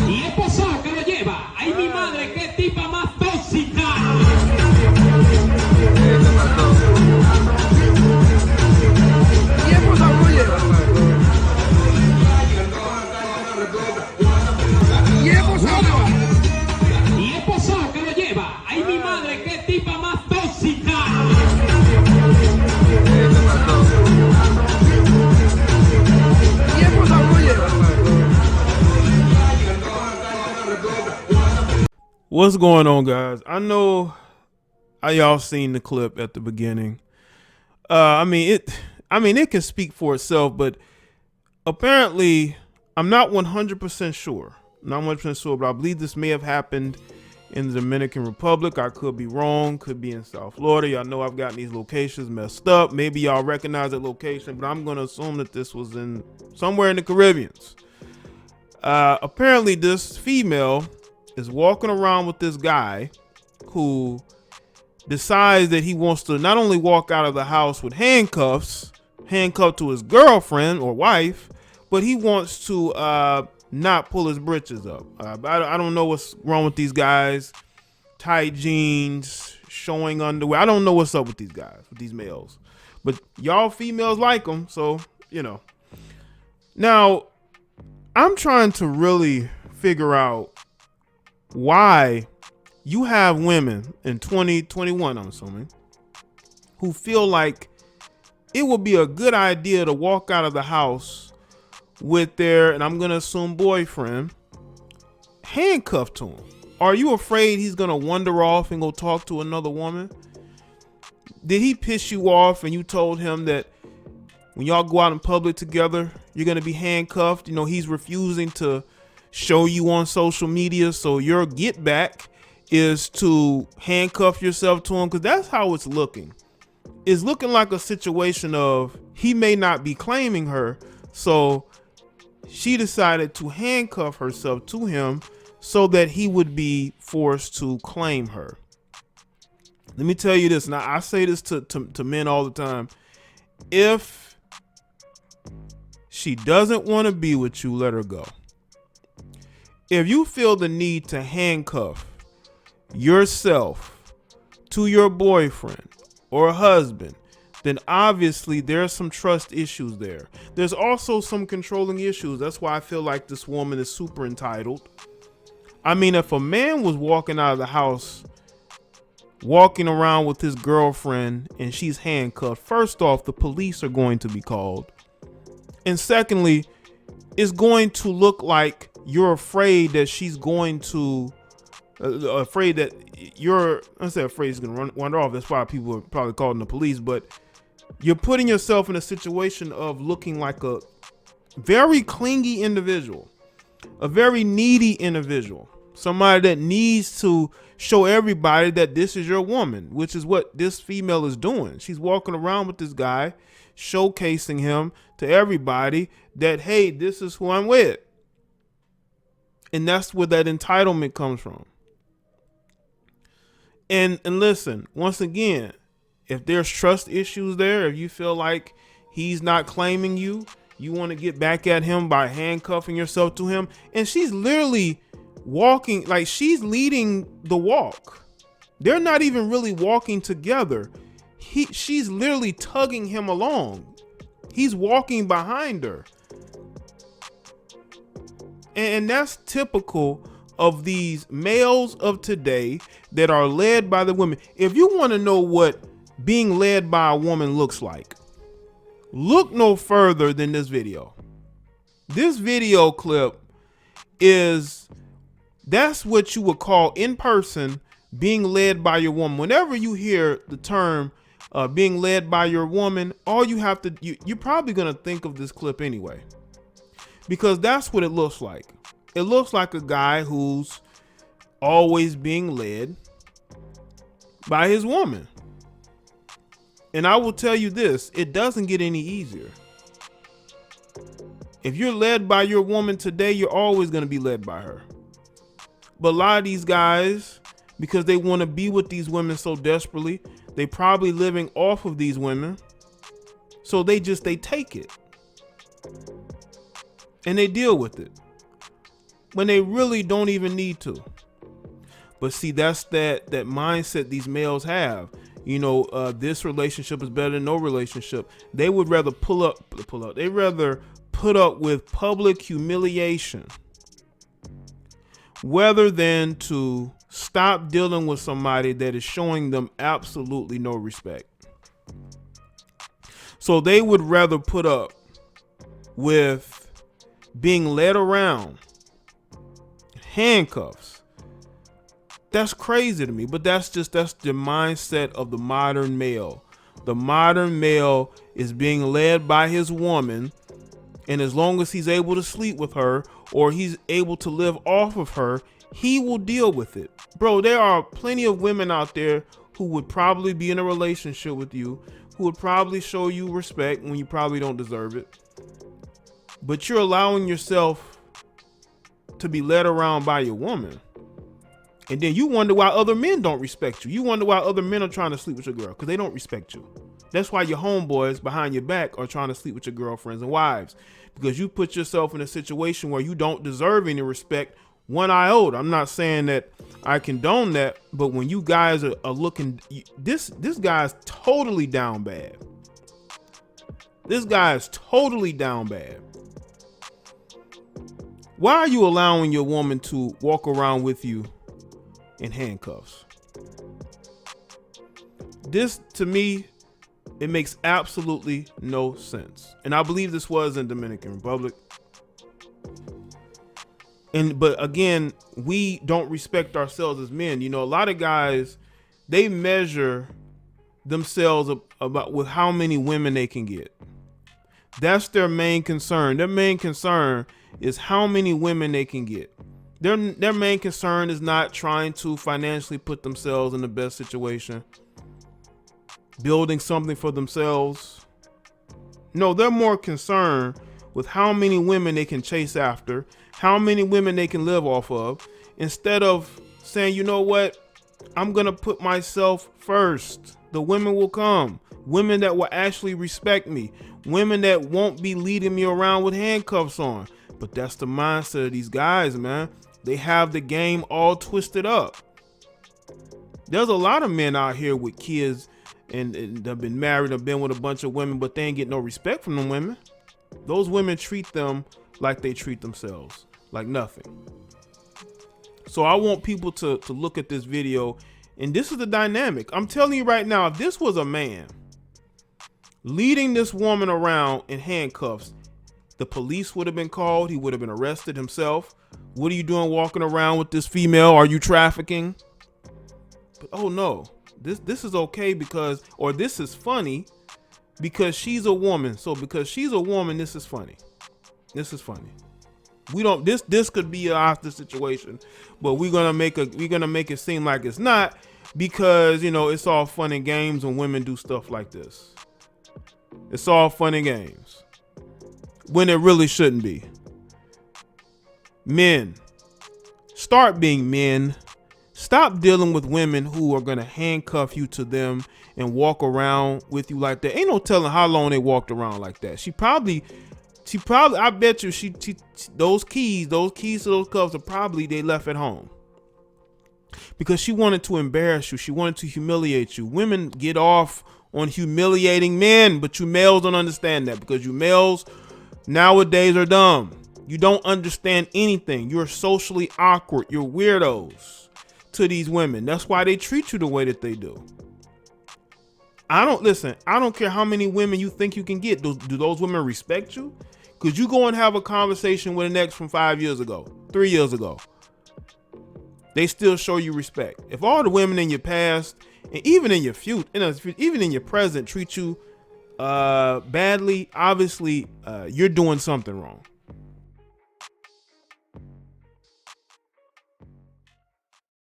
Y esposado que lo lleva. Ay, mi madre, qué tipa más tóxica. Y esposado que lo lleva. Y esposado que lo lleva. Ay, mi madre, qué tipa más tóxica. What's going on, guys? I know y'all seen the clip at the beginning. I mean it can speak for itself, but apparently I'm not 100% sure. Not 100% sure, but I believe this may have happened in the Dominican Republic. I could be wrong. Could be in South Florida. Y'all know I've gotten these locations messed up. Maybe y'all recognize that location, but I'm going to assume that this was in somewhere in the Caribbeans. Apparently this female is walking around with this guy who decides that he wants to not only walk out of the house with handcuffed to his girlfriend or wife, but he wants to not pull his britches up. I don't know what's wrong with these guys. Tight jeans, showing underwear. I don't know what's up with these guys, with these males. But y'all females like them, so, you know. Now, I'm trying to really figure out why you have women in 2021, I'm assuming, who feel like it would be a good idea to walk out of the house with their, and I'm going to assume boyfriend, handcuffed to him. Are you afraid he's going to wander off and go talk to another woman? Did he piss you off and you told him that when y'all go out in public together, you're going to be handcuffed? You know, he's refusing to show you on social media, so your get back is to handcuff yourself to him, because that's how it's looking. It's looking like a situation of he may not be claiming her, so she decided to handcuff herself to him so that he would be forced to claim her. Let me tell you this. Now, I say this to men all the time. If she doesn't want to be with you, let her go. If you feel the need to handcuff yourself to your boyfriend or husband, then obviously there's some trust issues there. There's also some controlling issues. That's why I feel like this woman is super entitled. I mean, if a man was walking out of the house, walking around with his girlfriend, and she's handcuffed, first off, the police are going to be called. And secondly, it's going to look like you're afraid that she's going to, afraid that you're, I say afraid he's going to wander off. That's why people are probably calling the police, but you're putting yourself in a situation of looking like a very clingy individual, a very needy individual, somebody that needs to show everybody that this is your woman, which is what this female is doing. She's walking around with this guy, showcasing him to everybody that, hey, this is who I'm with. And that's where that entitlement comes from. And listen, once again, if there's trust issues there, if you feel like he's not claiming you, you want to get back at him by handcuffing yourself to him. And she's literally walking, like she's leading the walk. They're not even really walking together. She's literally tugging him along. He's walking behind her. And that's typical of these males of today that are led by the women. If you want to know what being led by a woman looks like, look no further than this video. This video clip that's what you would call in person being led by your woman. Whenever you hear the term being led by your woman, all you have to, you're probably going to think of this clip anyway, because that's what it looks like. It looks like a guy who's always being led by his woman. And I will tell you this, it doesn't get any easier. If you're led by your woman today, you're always going to be led by her. But a lot of these guys, because they want to be with these women so desperately, they probably living off of these women. So they take it and they deal with it. when they really don't even need to. But see, that's that mindset these males have. You know, this relationship is better than no relationship. They would rather They rather put up with public humiliation rather than to stop dealing with somebody that is showing them absolutely no respect. So they would rather put up with being led around handcuffs. That's crazy to me, but that's the mindset of the modern male. The modern male is being led by his woman, and as long as he's able to sleep with her or he's able to live off of her, he will deal with it. Bro, there are plenty of women out there who would probably be in a relationship with you, who would probably show you respect when you probably don't deserve it. But you're allowing yourself to be led around by your woman. And then you wonder why other men don't respect you. You wonder why other men are trying to sleep with your girl, because they don't respect you. That's why your homeboys behind your back are trying to sleep with your girlfriends and wives, because you put yourself in a situation where you don't deserve any respect one iota. I'm not saying that I condone that, but when you guys are looking, this guy is totally down bad. This guy is totally down bad. Why are you allowing your woman to walk around with you in handcuffs? This, to me, it makes absolutely no sense. And I believe this was in Dominican Republic. But again, we don't respect ourselves as men. You know, a lot of guys, they measure themselves about with how many women they can get. That's their main concern. Their main concern is how many women they can get. Their main concern is not trying to financially put themselves in the best situation, building something for themselves. No, they're more concerned with how many women they can chase after, how many women they can live off of, instead of saying, you know what, I'm going to put myself first. The women will come. Women that will actually respect me. Women that won't be leading me around with handcuffs on. But that's the mindset of these guys, man. They have the game all twisted up. There's a lot of men out here with kids and they've been married or been with a bunch of women, but they ain't get no respect from them women. Those women treat them like they treat themselves, like nothing. So I want people to look at this video, and this is the dynamic. I'm telling you right now, if this was a man leading this woman around in handcuffs, the police would have been called. He would have been arrested himself. What are you doing walking around with this female? Are you trafficking? But oh no, this is okay because, or this is funny because she's a woman. So because she's a woman, this is funny. This is funny. We don't, this could be a hostage situation, but we're gonna make it seem like it's not, because you know it's all fun and games when women do stuff like this. It's all fun and games when it really shouldn't be. Men, start being men. Stop dealing with women who are gonna handcuff you to them and walk around with you like that. Ain't no telling how long they walked around like that. She probably, I bet you those keys to those cuffs are probably they left at home. Because she wanted to embarrass you. She wanted to humiliate you. Women get off on humiliating men, but you males don't understand that, because you males nowadays are dumb. You don't understand anything. You're socially awkward. You're weirdos to these women. That's why they treat you the way that they do. I don't care how many women you think you can get. Do those women respect you? Could you go and have a conversation with an ex from 5 years ago, 3 years ago? They still show you respect. If all the women in your past and even in your future, even in your present treat you badly, obviously you're doing something wrong.